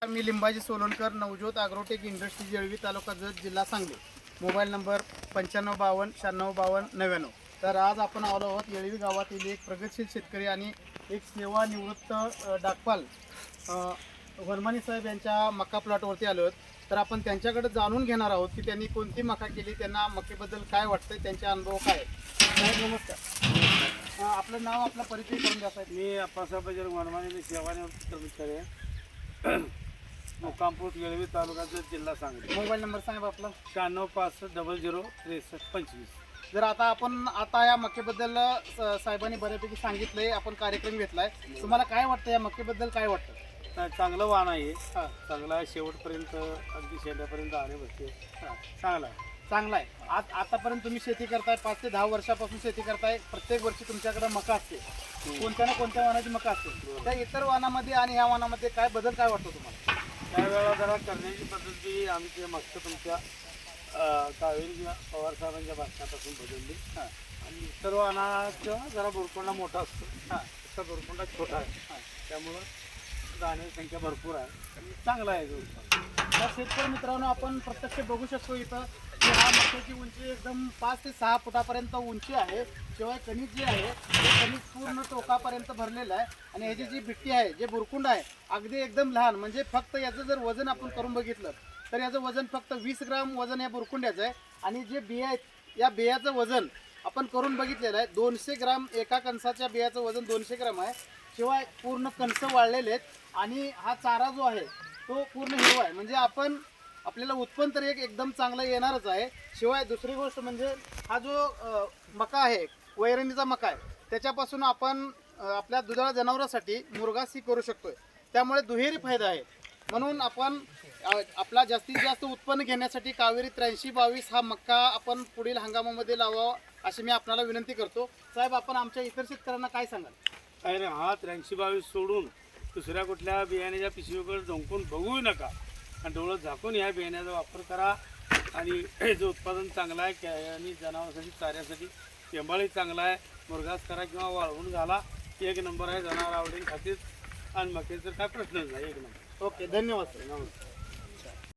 मी Limbaji Solankar, Navjot agrotech industry Jalvi, तालुका जत, जिल्हा Sangli. Mobile number 9552965299. तर आज आपण आलो आहोत येळवी गावातील एक प्रगतशील शेतकरी आणि एक सेवानिवृत्त डाकपाल वनमानी साहेब यांच्या मका प्लॉटवरती आलो आहोत. तर आपण त्यांच्याकडे जाणून घेणार आहोत की त्यांनी कोणती मका केली, त्यांना मकेबद्दल काय वाटतंय, त्यांचे अनुभव काय आहेत. साहेब नमस्कार. आपलं नाव, आपला परिचय करून द्या साहेब. मी अप्पासाहेब वनमानी, मी सेवानिवृत्त कर्मचारी आहे. मुक्कामपूर येळवी, तालुका जत, जिल्हा सांगली. मोबाईल नंबर साहेब आपला 9665006325. जर आता या मक्केबद्दल साहेबांनी बऱ्यापैकी सांगितलंय, आपण कार्यक्रम घेतलाय, तुम्हाला काय वाटतं, या मक्केबद्दल काय वाटतं? चांगलं वाण आहे, हां, चांगला आहे. शेवटपर्यंत अगदी शेंड्यापर्यंत आले बसते. चांगला आहे. चांगला आहे. आतापर्यंत तुम्ही शेती करताय, 5 ते 10 वर्षापासून शेती करताय. प्रत्येक वर्षी तुमच्याकडे मका असते, कोणत्या ना कोणत्या वाणाची मका असते. त्या इतर वाणामध्ये आणि ह्या वाणामध्ये काय बदल काय वाटतो तुम्हाला? त्यावेळेला जरा करण्याची पद्धती आमची मागच्या तुमच्या कावेरी पवार साहेबांच्या भाषणापासून बदलली. आणि इतर वाणाचं जरा बुरकोंडा मोठा असतो, तसा बुरकोंडा छोटा आहे. त्यामुळं जाण्याची संख्या भरपूर आहे आणि चांगला आहे जो. तर शेतकरी मित्रांनो, आपण प्रत्यक्ष बघू शकतो इथं की हा मक्याची उंची एकदम 5 ते 6 फुटापर्यंत उंची आहे. शिवाय कणिक जे आहे ते कणिक पूर्ण टोकापर्यंत भरलेलं आहे. आणि ह्याची जी बिट्टी आहे, जे बुरकुंड आहे, अगदी एकदम लहान. म्हणजे फक्त याचं जर वजन आपण करून बघितलं तर याचं वजन फक्त 20 ग्राम वजन या बुरकुंड्याचं आहे. आणि जे बिया आहेत, या बियाचं वजन आपण करून बघितलेलं आहे. 200 ग्राम एका कणसाच्या बियाचं वजन 200 ग्राम आहे. शिवाय पूर्ण कणस वाळलेले आहेत. आणि हा चारा जो आहे तो पूर्ण हिरवा आहे. म्हणजे आपल्याला उत्पन्न तर एकदम चांगलं येणारच आहे. शिवाय दुसरी गोष्ट म्हणजे हा जो मका आहे, वैरणीचा मका आहे, त्याच्यापासून आपण आपल्या दुधाळ जनावरांसाठी मुरघास ही करू शकतोय. त्यामुळे दुहेरी फायदा आहे. म्हणून आपण आपला जास्तीत जास्त उत्पन्न घेण्यासाठी कावेरी 8322 हा मक्का आपण पुढील हंगामामध्ये लावावा अशी मी आपल्याला विनंती करतो. साहेब, आपण आमच्या इतर शेतकऱ्यांना काय सांगाल? काय रे, हा 8322 सोडून दुसऱ्या कुठल्या बियाण्याच्या पिशवीकडे झोंकून बघू नका आणि डोळं झाकून ह्या बियाण्याचा वापर करा. आणि जो उत्पादन चांगलं आहे आणि जनावरांसाठी, चाऱ्यासाठी टेंबाळी चांगला आहे. मुरघास करा किंवा वाळवून घाला, एक नंबर आहे. जनावर आवडेल खातीर आणि मकेचा काय प्रश्नच नाही. एक नंबर. ओके, धन्यवाद सर. नमस्कार.